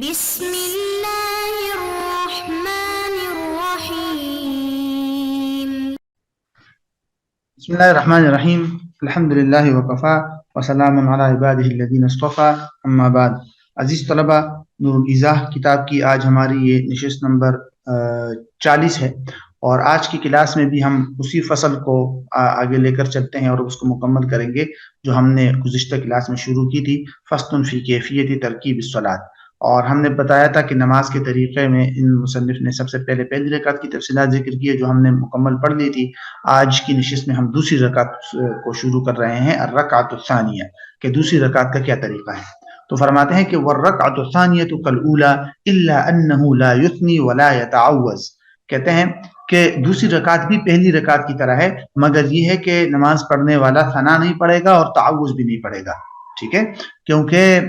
بسم الله الرحمن الرحيم. بسم الله الرحمن الرحیم الحمد للہ وکفا وسلام علی عباده الذین اصطفى اما بعد. عزیز طلبہ، نور الایضاح کتاب کی آج ہماری یہ نشست نمبر 40 ہے، اور آج کی کلاس میں بھی ہم اسی فصل کو آگے لے کر چلتے ہیں اور اس کو مکمل کریں گے جو ہم نے گزشتہ کلاس میں شروع کی تھی، فصل فی کیفیت ترکیب الصلاۃ. اور ہم نے بتایا تھا کہ نماز کے طریقے میں ان مصنف نے سب سے پہلے پہلی رکعت کی تفصیلات ذکر کی ہے جو ہم نے مکمل پڑھ لی تھی. آج کی نشست میں ہم دوسری رکعت کو شروع کر رہے ہیں، الرکعۃ الثانیہ، کہ دوسری رکعت کا کیا طریقہ ہے. تو فرماتے ہیں کہ والرکعۃ الثانیۃ کالاولی الا انہ لا یثنی ولا یتعوذ. کہتے ہیں کہ دوسری رکعت بھی پہلی رکعت کی طرح ہے، مگر یہ ہے کہ نماز پڑھنے والا ثنا نہیں پڑھے گا اور تعوذ بھی نہیں پڑھے گا. ٹھیک ہے، کیونکہ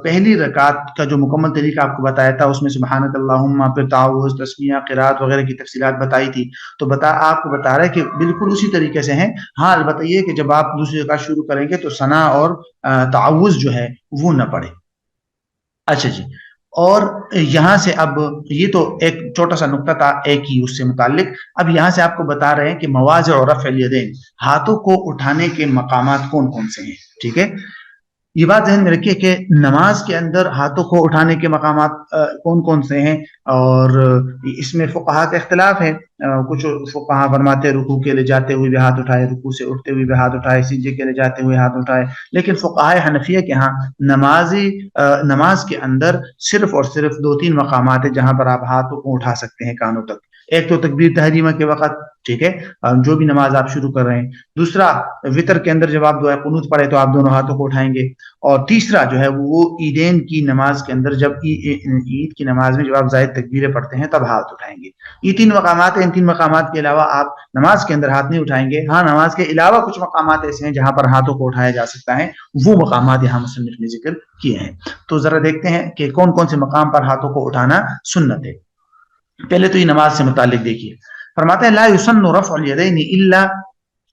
پہلی رکعت کا جو مکمل طریقہ آپ کو بتایا تھا اس میں سبحانک اللہم، پھر تعوذ، تسمیہ، قرات وغیرہ کی تفصیلات بتائی تھی. تو آپ کو بتا رہا ہے کہ بالکل اسی طریقے سے ہیں. ہاں البتہ یہ کہ جب آپ دوسری رکعت شروع کریں گے تو ثنا اور تعوذ جو ہے وہ نہ پڑھے. اچھا جی، اور یہاں سے اب یہ تو ایک چھوٹا سا نقطہ تھا ایک ہی اس سے متعلق. اب یہاں سے آپ کو بتا رہے ہیں کہ مواضع رفع الیدین، ہاتھوں کو اٹھانے کے مقامات کون کون سے ہیں. ٹھیک ہے، یہ بات ذہن میں رکھیے کہ نماز کے اندر ہاتھوں کو اٹھانے کے مقامات کون کون سے ہیں، اور اس میں فقہا کا اختلاف ہے. کچھ فقہا فرماتے ہیں رکوع کے لیے جاتے ہوئے بھی ہاتھ اٹھائے، رکوع سے اٹھتے ہوئے بھی ہاتھ اٹھائے، سجدے کے لیے جاتے ہوئے ہاتھ اٹھائے. لیکن فقہا حنفیہ کے ہاں نماز کے اندر صرف اور صرف 2-3 مقامات ہیں جہاں پر آپ ہاتھوں کو اٹھا سکتے ہیں کانوں تک. ایک تو تکبیر تحریمہ کے وقت، ٹھیک ہے، جو بھی نماز آپ شروع کر رہے ہیں. دوسرا وطر کے اندر جب آپ دعا قنوت پڑھے تو آپ دونوں ہاتھوں کو اٹھائیں گے. اور تیسرا جو ہے وہ عیدین کی نماز کے اندر، جب عید کی نماز میں جب آپ زائد تکبیریں پڑھتے ہیں تب ہاتھ اٹھائیں گے. یہ 3 مقامات ہیں. ان 3 مقامات کے علاوہ آپ نماز کے اندر ہاتھ نہیں اٹھائیں گے. ہاں نماز کے علاوہ کچھ مقامات ایسے ہیں جہاں پر ہاتھوں کو اٹھایا جا سکتا ہے، وہ مقامات یہاں مصنف نے ذکر کیے ہیں. تو ذرا دیکھتے ہیں کہ کون کون سے مقام پر ہاتھوں کو اٹھانا سنت ہے. پہلے تو یہ نماز سے متعلق دیکھیے، فرماتے ہیں لا یسن رفع الیدین الا،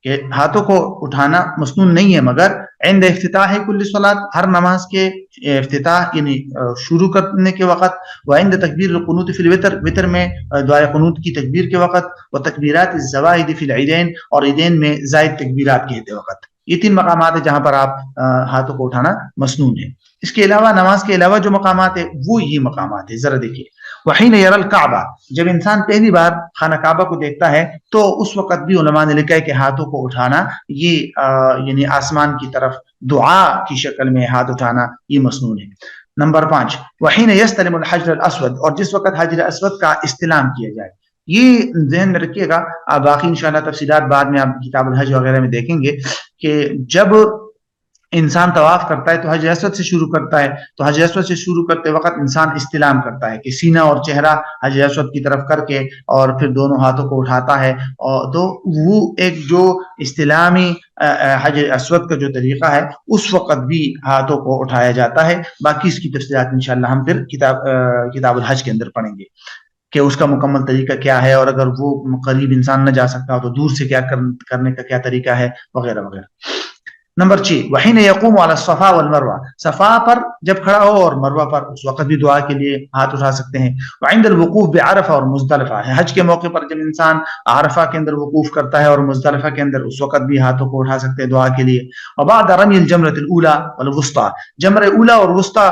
کہ ہاتھوں کو اٹھانا مسنون نہیں ہے مگر عند افتتاح کل صلاۃ، ہر نماز کے افتتاح یعنی شروع کرنے کے وقت، وعند تکبیر القنوت فی الوتر، وتر میں دعائے قنوت کی تکبیر کے وقت، وتکبیرات الزوائد فی العیدین، اور عیدین میں زائد تکبیرات کہتے وقت. یہ 3 مقامات ہیں جہاں پر آپ ہاتھوں کو اٹھانا مسنون ہے. اس کے علاوہ نماز کے علاوہ جو مقامات ہیں وہ یہ مقامات ہیں. ذرا دیکھیے، وحین یری الکعبہ، جب انسان پہلی بار خانہ کعبہ کو دیکھتا ہے تو اس وقت بھی علماء نے لکھا ہے کہ ہاتھوں کو اٹھانا یہ یعنی آسمان کی طرف دعا کی شکل میں ہاتھ اٹھانا یہ مسنون ہے. نمبر 5، وحین یستلم الحجر الاسود، اور جس وقت حجر اسود کا استلام کیا جائے. یہ ذہن میں رکھیے گا، باقی انشاءاللہ تفصیلات بعد میں آپ کتاب الحج وغیرہ میں دیکھیں گے کہ جب انسان طواف کرتا ہے تو حجر اسود سے شروع کرتا ہے. تو حجر اسود سے شروع کرتے وقت انسان استلام کرتا ہے کہ سینہ اور چہرہ حجر اسود کی طرف کر کے اور پھر دونوں ہاتھوں کو اٹھاتا ہے. اور تو وہ ایک جو استلامی حجر اسود کا جو طریقہ ہے اس وقت بھی ہاتھوں کو اٹھایا جاتا ہے. باقی اس کی تفصیلات انشاءاللہ ہم پھر کتاب الحج کے اندر پڑھیں گے کہ اس کا مکمل طریقہ کیا ہے، اور اگر وہ قریب انسان نہ جا سکتا ہو تو دور سے کیا کرنے کا کیا طریقہ ہے وغیرہ وغیرہ. نمبر 6، وحین یقوم علی الصفا والمروہ، صفا پر جب کھڑا ہو اور مروہ پر اس وقت بھی دعا کے لیے ہاتھ اٹھا سکتے ہیں. وعند الوقوف بعرفہ، اور مزدلفہ ہے، حج کے موقع پر جب انسان عرفہ کے اندر وقوف کرتا ہے اور مزدلفہ کے اندر اس وقت بھی ہاتھوں کو اٹھا سکتے ہیں دعا کے لیے. وبعد رمی الجمرۃ الاولی والوسطی، جمرہ اولی اور وسطی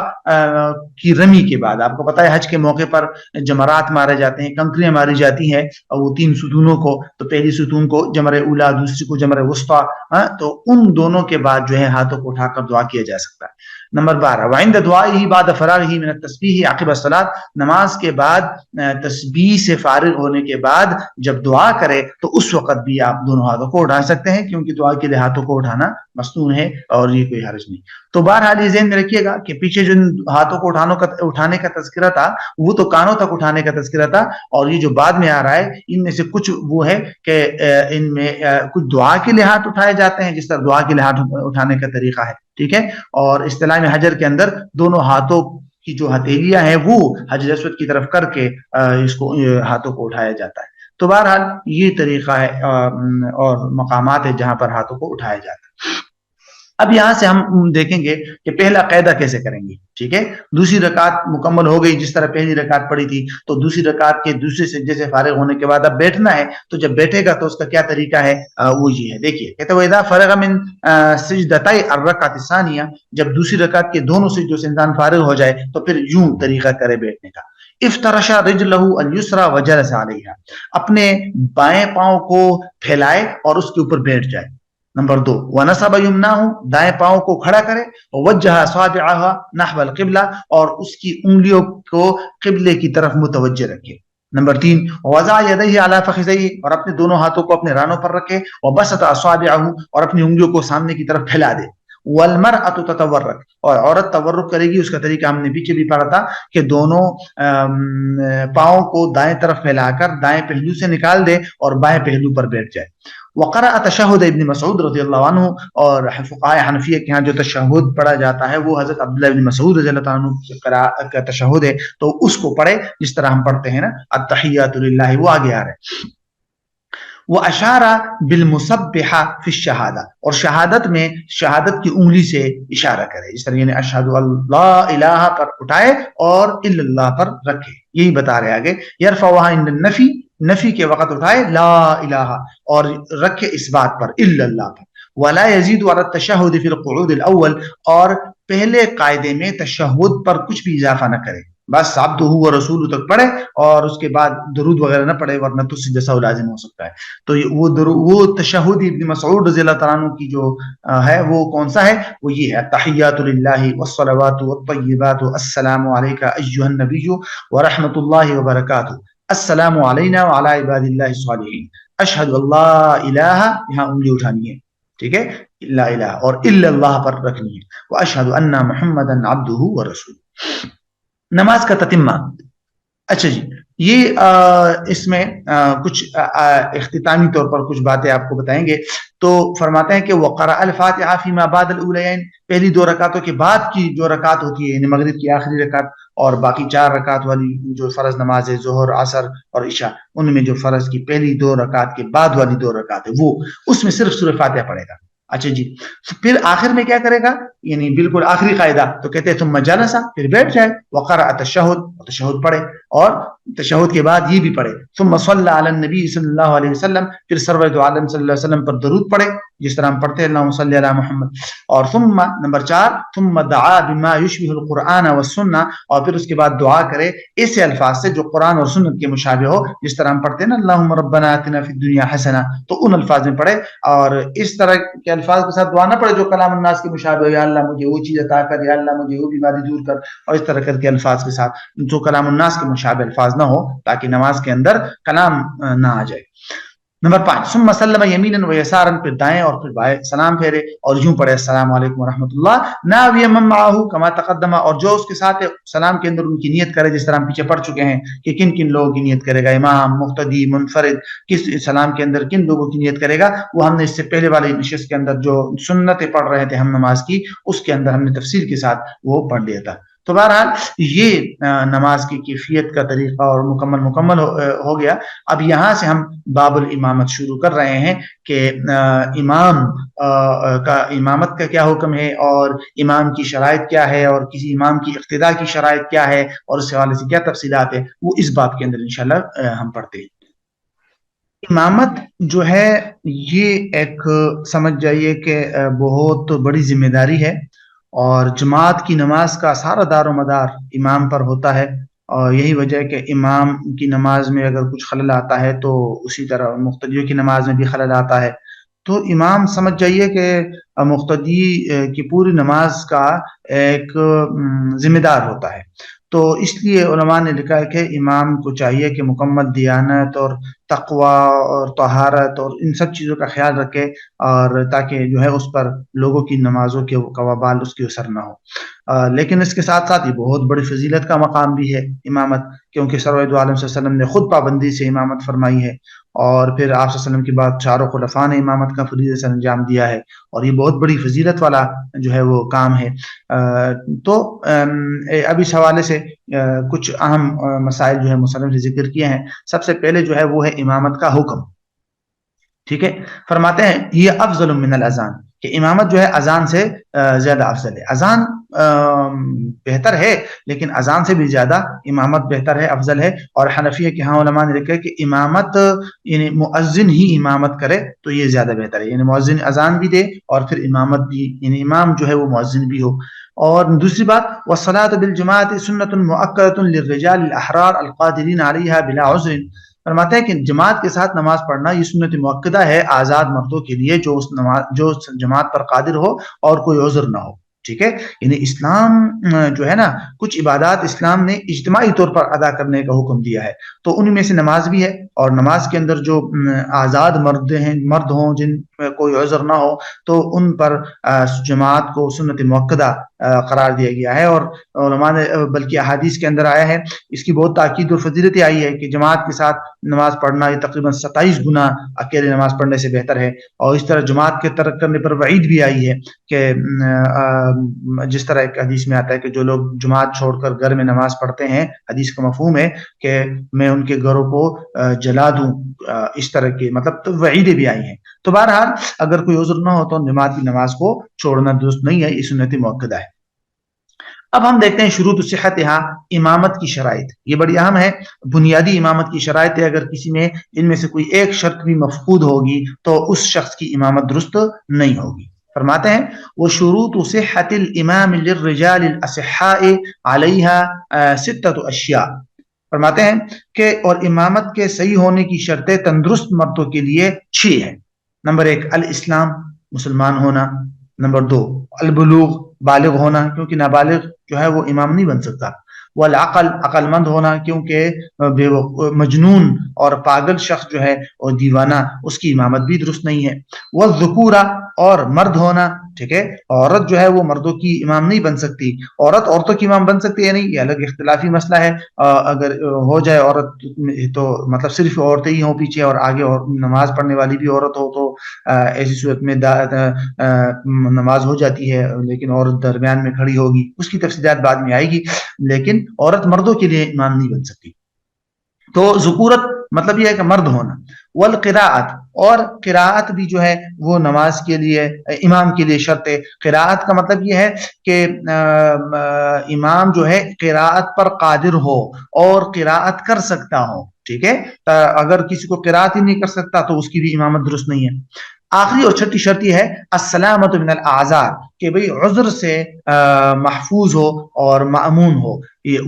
کی رمی کے بعد، آپ کو پتہ ہے حج کے موقع پر جمرات مارے جاتے ہیں، کنکریاں ماری جاتی ہیں، اور وہ 3 ستونوں کو، تو پہلی ستون کو جمرہ اولی، دوسری کو جمرہ وسطی، تو ان دونوں کے بعد جو ہے ہاتھوں کو اٹھا کر دعا کیا جا سکتا ہے. نمبر 12، وعند دعائہ بعد فرارہ من التسبیح عقب الصلاۃ، نماز کے بعد تسبیح سے فارغ ہونے کے بعد جب دعا کرے تو اس وقت بھی آپ دونوں ہاتھوں کو اٹھا سکتے ہیں، کیونکہ دعا کے لیے ہاتھوں کو اٹھانا مسنون ہے اور یہ کوئی حرج نہیں. تو بہرحال یہ ذہن میں رکھیے گا کہ پیچھے جو ہاتھوں کو اٹھانے کا تذکرہ تھا وہ تو کانوں تک اٹھانے کا تذکرہ تھا، اور یہ جو بعد میں آ رہا ہے ان میں سے کچھ وہ ہے کہ ان میں کچھ دعا کے لیے ہاتھ اٹھائے جاتے ہیں، جس طرح دعا کے لیے ہاتھ اٹھانے کا طریقہ ہے. ٹھیک ہے، اور اصطلاح حجر کے اندر دونوں ہاتھوں کی جو ہتھیلیاں ہیں وہ حجر اسود کی طرف کر کے اس کو ہاتھوں کو اٹھایا جاتا ہے. تو بہرحال یہ طریقہ ہے اور مقامات ہے جہاں پر ہاتھوں کو اٹھایا جاتا ہے. اب یہاں سے ہم دیکھیں گے کہ پہلا قاعدہ کیسے کریں گے. ٹھیک ہے, دوسری رکعت مکمل ہو گئی, جس طرح پہلی رکعت پڑھی تھی, تو دوسری رکعت کے دوسرے سجدے سے فارغ ہونے کے بعد اب بیٹھنا ہے. تو جب بیٹھے گا تو اس کا کیا طریقہ ہے, وہ یہ ہے. دیکھیے, کہتے ہیں وَإِذَا فَرَغَ مِن سِجْدَتَيْ الرَّكْعَةِ الثَّانِيَةِ, جب دوسری رکعت کے دونوں سجدوں سے انسان فارغ ہو جائے تو پھر یوں طریقہ کرے بیٹھنے کا. افترش رجلہ الیسرا وجلس علیہا, اپنے بائیں پاؤں کو پھیلائے اور اس کے اوپر بیٹھ جائے. نمبر 2, وَنَصَبَ يُمْنَاهُ, دائیں پاؤں کو کھڑا کرے, وَوَجَّهَ أَصَابِعَهَا نَحْوَ الْقِبْلَةِ, اور اس کی انگلیوں کو قبلے کی طرف متوجہ رکھے. نمبر 3, وَوَضَعَ يَدَيْهِ عَلَى فَخِذَيْهِ, اور اپنے دونوں ہاتھوں کو اپنے رانوں پر رکھے, وَبَسَطَ أَصَابِعَهُ, اور اپنی انگلیوں کو سامنے کی طرف پھیلا دے. وَالْمَرْأَةُ تَتَوَرَّكُ, اور عورت تورک کرے گی. اس کا طریقہ ہم نے پیچھے بھی پڑھا تھا کہ دونوں پاؤں کو دائیں طرف پھیلا کر دائیں پہلو سے نکال دے اور بائیں پہلو پر بیٹھ جائے. وقرأ تشہد ابن مسعود رضی اللہ عنہ, اور فقہاء حنفیہ کے ہاں جو تشہد پڑھا جاتا ہے وہ حضرت عبداللہ ابن مسعود رضی اللہ عنہ کا تشہد ہے, تو اس کو پڑھے جس طرح ہم پڑھتے ہیں نا, التحیات للہ, وہ آگے آ رہے ہیں. وَأَشَارَ بِالْمُسَبِّحَةِ فِي الشَّهَادَةِ, اور شہادت میں شہادت کی انگلی سے اشارہ کرے, جس طرح یعنی اشہد اللہ الہ پر اٹھائے اور الا اللہ پر رکھے. یہی بتا رہے آگے. یرفعها عند النفی, نفی کے وقت اٹھائے لا الہ, اور رکھے اس بات پر الا اللہ پر. ولا يزيد على التشهد في القعود الاول, اور پہلے قاعدے میں تشہد پر کچھ بھی اضافہ نہ کرے, بس عبدہ و رسول تک پڑھے اور اس کے بعد درود وغیرہ نہ پڑھے, ورنہ تو اس سے جیسا لازم ہو سکتا ہے. تو وہ تشہد ابن مسعود رضی اللہ تعالیٰ عنہ کی جو ہے وہ کون سا ہے, وہ یہ ہے التحیات للہ والصلوات والطیبات, السلام علیک ایھا النبی ورحمۃ اللہ وبرکاتہ, السلام علینا وعلی عباد اللہ الصالحین, اشہد اللہ الہ, یہاں انگلی اٹھانی ہے, ٹھیک ہے, لا الہ اور الا اللہ پر رکھنی ہے, واشہد ان محمدا عبدہ ورسولہ. نماز کا تتمہ. اچھا جی, یہ اس میں کچھ اختتامی طور پر کچھ باتیں آپ کو بتائیں گے. تو فرماتے ہیں کہ وقرأ الفاتحہ فیما بعد الاولیین, پہلی دو رکعتوں کے بعد کی جو رکعت ہوتی ہے, یعنی مغرب کی آخری رکعت اور باقی 4 رکعت والی جو فرض نماز ہے, ظہر عصر اور عشاء, ان میں جو فرض کی پہلی 2 رکعت کے بعد والی 2 رکعت ہے وہ, اس میں صرف سورہ فاتحہ پڑھے گا. اچھا جی, پھر آخر میں کیا کرے گا, یعنی بالکل آخری قاعدہ, تو کہتے ہیں ثم جلس, پھر بیٹھ جائے, وقرأ التشہد, تشہد پڑھے, اور تشہد کے بعد یہ بھی پڑھے, ثم صلی علی النبی صلی اللہ علیہ وسلم, پھر سرور عالم صلی اللہ علیہ وسلم پر درود پڑھے جس طرح ہم پڑھتے ہیں اللہم صلی علی محمد. اور ثم نمبر 4, ثم دعا بما یشبہ القرآن والسنہ, اور پھر اس کے بعد دعا کرے ایسے الفاظ سے جو قرآن اور سنت کے مشابہ ہو, جس طرح ہم پڑھتے ہیں نا اللہم ربنا آتنا فی الدنیا حسنہ, تو ان الفاظ میں پڑھے, اور اس طرح کے الفاظ کے ساتھ دعا نہ پڑھے جو کلام الناس کے مشابہ ہو, یا اللہ مجھے وہ چیز عطا کر, یا اللہ مجھے وہ بیماری دور کر, اور اس طرح کر کے الفاظ کے ساتھ جو کلام الناس کے مشابہ الفاظ نہ ہو, تاکہ نماز کے اندر کلام نہ آ جائے. نمبر 5, ثم سلم یمینا و یسارا, پھر دائیں اور پھر بائیں سلام پھیرے اور یوں پڑھے السلام علیکم ورحمۃ اللہ, ناوی من معه کما تقدم, اور جو اس کے ساتھ سلام کے اندر ان کی نیت کرے, جس طرح ہم پیچھے پڑھ چکے ہیں کہ کن کن لوگوں کی نیت کرے گا, امام, مقتدی, منفرد, کس سلام کے اندر کن لوگوں کی نیت کرے گا, وہ ہم نے اس سے پہلے والے نشست کے اندر جو سنتیں پڑھ رہے تھے ہم نماز کی, اس کے اندر ہم نے تفصیل کے ساتھ وہ پڑھ لیا تھا. تو بہرحال یہ نماز کی کیفیت کا طریقہ اور مکمل ہو گیا. اب یہاں سے ہم باب الامامت شروع کر رہے ہیں کہ امام کا امامت کا کیا حکم ہے, اور امام کی شرائط کیا ہے, اور کسی امام کی اقتداء کی شرائط کیا ہے, اور اس حوالے سے کیا تفصیلات ہیں, وہ اس باب کے اندر انشاءاللہ ہم پڑھتے ہیں. امامت جو ہے یہ ایک سمجھ جائیے کہ بہت بڑی ذمہ داری ہے, اور جماعت کی نماز کا سارا دار و مدار امام پر ہوتا ہے, اور یہی وجہ ہے کہ امام کی نماز میں اگر کچھ خلل آتا ہے تو اسی طرح مقتدیوں کی نماز میں بھی خلل آتا ہے. تو امام سمجھ جائیے کہ مقتدی کی پوری نماز کا ایک ذمہ دار ہوتا ہے. تو اس لیے علماء نے لکھا ہے کہ امام کو چاہیے کہ مکمل دیانت اور تقوی اور طہارت اور ان سب چیزوں کا خیال رکھے, اور تاکہ جو ہے اس پر لوگوں کی نمازوں کے وبال اس کے اثر نہ ہو. لیکن اس کے ساتھ ساتھ یہ بہت بڑی فضیلت کا مقام بھی ہے امامت, کیونکہ سرور دو عالم صلی اللہ علیہ وسلم نے خود پابندی سے امامت فرمائی ہے, اور پھر آپ صلی اللہ علیہ وسلم کے بعد 4 خلفاء نے امامت کا فریضہ سے انجام دیا ہے, اور یہ بہت بڑی فضیلت والا جو ہے وہ کام ہے. تو اب اس حوالے سے کچھ اہم مسائل جو ہے مصنف نے ذکر کیے ہیں. سب سے پہلے جو ہے وہ ہے امامت کا حکم. ٹھیک ہے, فرماتے ہیں یہ افضل من الاذان, کہ امامت جو ہے اذان سے زیادہ افضل ہے. اذان بہتر ہے لیکن اذان سے بھی زیادہ امامت بہتر ہے، افضل ہے. اور حنفیہ کے ہاں علماء نے لکھا ہے کہ امامت یعنی مؤذن ہی امامت کرے تو یہ زیادہ بہتر ہے، یعنی مؤذن اذان بھی دے اور پھر امامت بھی، یعنی امام جو ہے وہ مؤذن بھی ہو. اور دوسری بات والصلاة بالجماعة سنة مؤکدة للرجال الاحرار القادرین علیہا بلا عذر. فرماتے ہیں کہ جماعت کے ساتھ نماز پڑھنا یہ سنت مؤکدہ ہے آزاد مردوں کے لیے جو جماعت پر قادر ہو اور کوئی عذر نہ ہو. ٹھیک ہے، یعنی اسلام جو ہے نا کچھ عبادات اسلام نے اجتماعی طور پر ادا کرنے کا حکم دیا ہے، تو ان میں سے نماز بھی ہے. اور نماز کے اندر جو آزاد مرد ہوں جن میں کوئی عذر نہ ہو تو ان پر جماعت کو سنت مؤکدہ قرار دیا گیا ہے. اور علماء نے بلکہ احادیث کے اندر آیا ہے، اس کی بہت تاکید اور فضیلت آئی ہے کہ جماعت کے ساتھ نماز پڑھنا یہ تقریباً 27 گنا اکیلے نماز پڑھنے سے بہتر ہے. اور اس طرح جماعت کے ترک کرنے پر وعید بھی آئی ہے کہ جس طرح ایک حدیث میں آتا ہے کہ جو لوگ جماعت چھوڑ کر گھر میں نماز پڑھتے ہیں، حدیث کا مفہوم ہے کہ میں ان کے گھروں کو جلا دوں، اس طرح کی مطلب تو وعیدیں بھی آئی ہیں. تو بہرحال اگر کوئی عذر نہ ہو تو جماعت کی نماز کو چھوڑنا درست نہیں ہے، یہ سنت مؤکدہ ہے. اب ہم دیکھتے ہیں شروط صحت یہاں امامت کی شرائط، یہ بڑی اہم ہے، بنیادی امامت کی شرائط ہے. اگر کسی میں ان میں سے کوئی ایک شرط بھی مفقود ہوگی تو اس شخص کی امامت درست نہیں ہوگی. فرماتے ہیں وہ شروط صحت الامام للرجال الاصحاء علیہا 6 اشیاء. فرماتے ہیں کہ اور امامت کے صحیح ہونے کی شرطیں تندرست مردوں کے لیے 6 ہیں. نمبر 1 الاسلام، مسلمان ہونا. نمبر 2 البلوغ، بالغ ہونا، کیونکہ نابالغ جو ہے وہ امام نہیں بن سکتا. والعقل، عقل مند ہونا، کیونکہ مجنون اور پاگل شخص جو ہے اور دیوانہ اس کی امامت بھی درست نہیں ہے. والذکورہ، اور مرد ہونا. ٹھیک ہے، عورت جو ہے وہ مردوں کی امام نہیں بن سکتی. عورت عورتوں کی امام بن سکتی ہے نہیں، یہ الگ اختلافی مسئلہ ہے. اگر ہو جائے عورت تو مطلب صرف عورتیں ہی ہوں پیچھے اور آگے اور نماز پڑھنے والی بھی عورت ہو تو ایسی صورت میں نماز ہو جاتی ہے، لیکن عورت درمیان میں کھڑی ہوگی، اس کی تفصیلات بعد میں آئے گی. لیکن عورت مردوں کے لیے امام نہیں بن سکتی. تو ذکورت مطلب یہ ہے کہ مرد ہونا. والقراءت، اور قراءت بھی جو ہے وہ نماز کے لیے امام کے لیے شرط ہے. قراءت کا مطلب یہ ہے کہ امام جو ہے قراءت پر قادر ہو اور قراءت کر سکتا ہو. ٹھیک ہے، اگر کسی کو قراءت ہی نہیں کر سکتا تو اس کی بھی امامت درست نہیں ہے. آخری اور چھٹی شرط یہ ہے السلامۃ من الاعذار، کہ بھئی عذر سے محفوظ ہو اور مأمون ہو.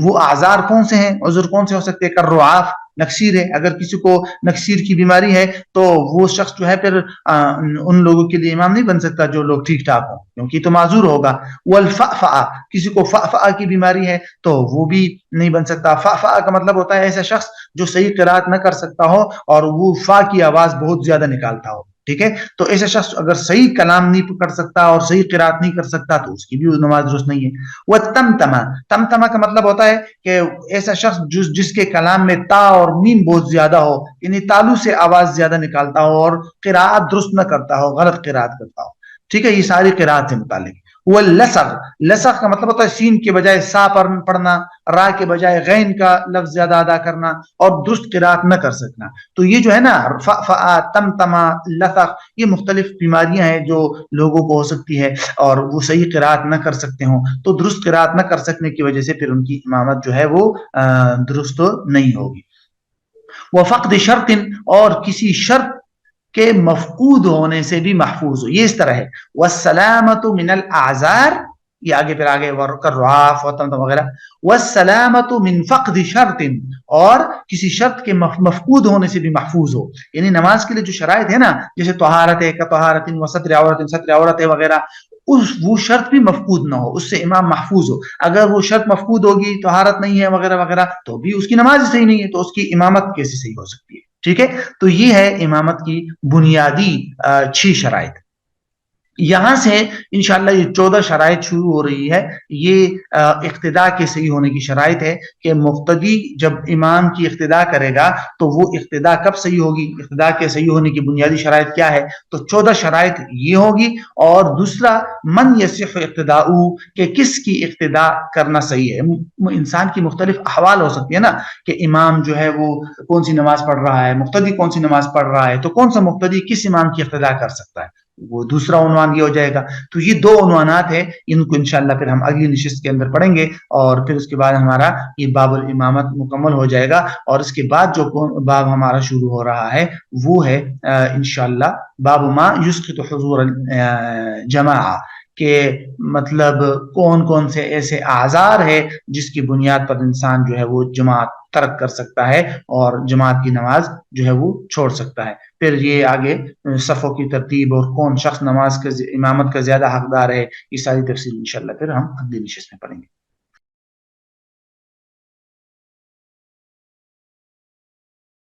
وہ اعذار کون سے ہیں، عذر کون سے ہو سکتے ہیں؟ کررعاف، نکسیر ہے. اگر کسی کو نکسیر کی بیماری ہے تو وہ شخص جو ہے پھر ان لوگوں کے لیے امام نہیں بن سکتا جو لوگ ٹھیک ٹھاک ہوں، کیونکہ تو معذور ہوگا. والفأفأ، کسی کو فأفأ کی بیماری ہے تو وہ بھی نہیں بن سکتا. فأفأ کا مطلب ہوتا ہے ایسا شخص جو صحیح قرات نہ کر سکتا ہو اور وہ فا کی آواز بہت زیادہ نکالتا ہو. ٹھیک ہے، تو ایسا شخص اگر صحیح کلام نہیں کر سکتا اور صحیح قرات نہیں کر سکتا تو اس کی بھی نماز درست نہیں ہے. وہ تمتما کا مطلب ہوتا ہے کہ ایسا شخص جس کے کلام میں تا اور میم بہت زیادہ ہو، یعنی تالو سے آواز زیادہ نکالتا ہو اور قرات درست نہ کرتا ہو، غلط قرات کرتا ہو. ٹھیک ہے، یہ ساری قرات سے متعلق. وہ لسغ کا مطلب ہوتا ہے سین کے بجائے سا پڑھنا، را کے بجائے غین کا لفظ زیادہ ادا کرنا اور درست قرات نہ کر سکنا. تو یہ جو ہے نا فأفأ، تمتما، لسغ، یہ مختلف بیماریاں ہیں جو لوگوں کو ہو سکتی ہے اور وہ صحیح قرات نہ کر سکتے ہوں، تو درست قرات نہ کر سکنے کی وجہ سے پھر ان کی امامت جو ہے وہ درست نہیں ہوگی. وفقد شرط، اور کسی شرط کے مفقود ہونے سے بھی محفوظ ہو. یہ اس طرح ہے والسلامۃ من الاعذار، یہ آگے پھر آگے کررعاف وغیرہ. والسلامۃ من فقد شرط، اور کسی شرط کے مفقود ہونے سے بھی محفوظ ہو. یعنی نماز کے لیے جو شرائط ہے نا، جیسے طہارت ہے، طہارت و ستر عورت وغیرہ، وہ شرط بھی مفقود نہ ہو، اس سے امام محفوظ ہو. اگر وہ شرط مفقود ہوگی، طہارت نہیں ہے وغیرہ وغیرہ، تو بھی اس کی نماز صحیح نہیں ہے، تو اس کی امامت کیسے صحیح ہو سکتی ہے؟ ٹھیک ہے، تو یہ ہے امامت کی بنیادی 6 شرائط. یہاں سے انشاءاللہ یہ 14 شرائط شروع ہو رہی ہے. یہ اقتداء کے صحیح ہونے کی شرائط ہے کہ مقتدی جب امام کی اقتداء کرے گا تو وہ اقتداء کب صحیح ہوگی، اقتداء کے صحیح ہونے کی بنیادی شرائط کیا ہے؟ تو 14 شرائط یہ ہوگی. اور دوسرا من یصح اقتداء، کہ کس کی اقتداء کرنا صحیح ہے. انسان کی مختلف احوال ہو سکتی ہے نا، کہ امام جو ہے وہ کون سی نماز پڑھ رہا ہے، مقتدی کون سی نماز پڑھ رہا ہے، تو کون سا مقتدی کس امام کی اقتداء کر سکتا ہے. وہ دوسرا عنوان یہ ہو جائے گا. تو یہ دو عنوانات ہیں، ان کو انشاءاللہ پھر ہم اگلی نشست کے اندر پڑھیں گے، اور پھر اس کے بعد ہمارا یہ باب الامامت مکمل ہو جائے گا. اور اس کے بعد جو باب ہمارا شروع ہو رہا ہے وہ ہے انشاءاللہ باب ما یسقط حضور الجماعہ، کہ مطلب کون کون سے ایسے اعذار ہے جس کی بنیاد پر انسان جو ہے وہ جماعت ترک کر سکتا ہے اور جماعت کی نماز جو ہے وہ چھوڑ سکتا ہے. پھر یہ آگے صفوں کی ترتیب اور کون شخص نماز کا امامت کا زیادہ حقدار ہے، یہ ساری تفصیل انشاءاللہ پھر ہم اگلی نشست میں پڑھیں گے.